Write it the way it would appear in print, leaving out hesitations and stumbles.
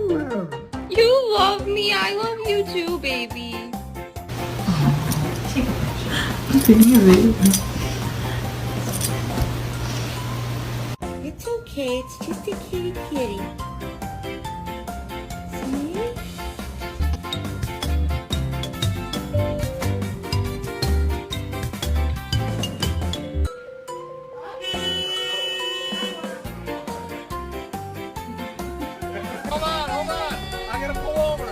You love me. I love you too, baby. It's okay. It's just a kitty kitty. See? Hold on. I gotta pull over.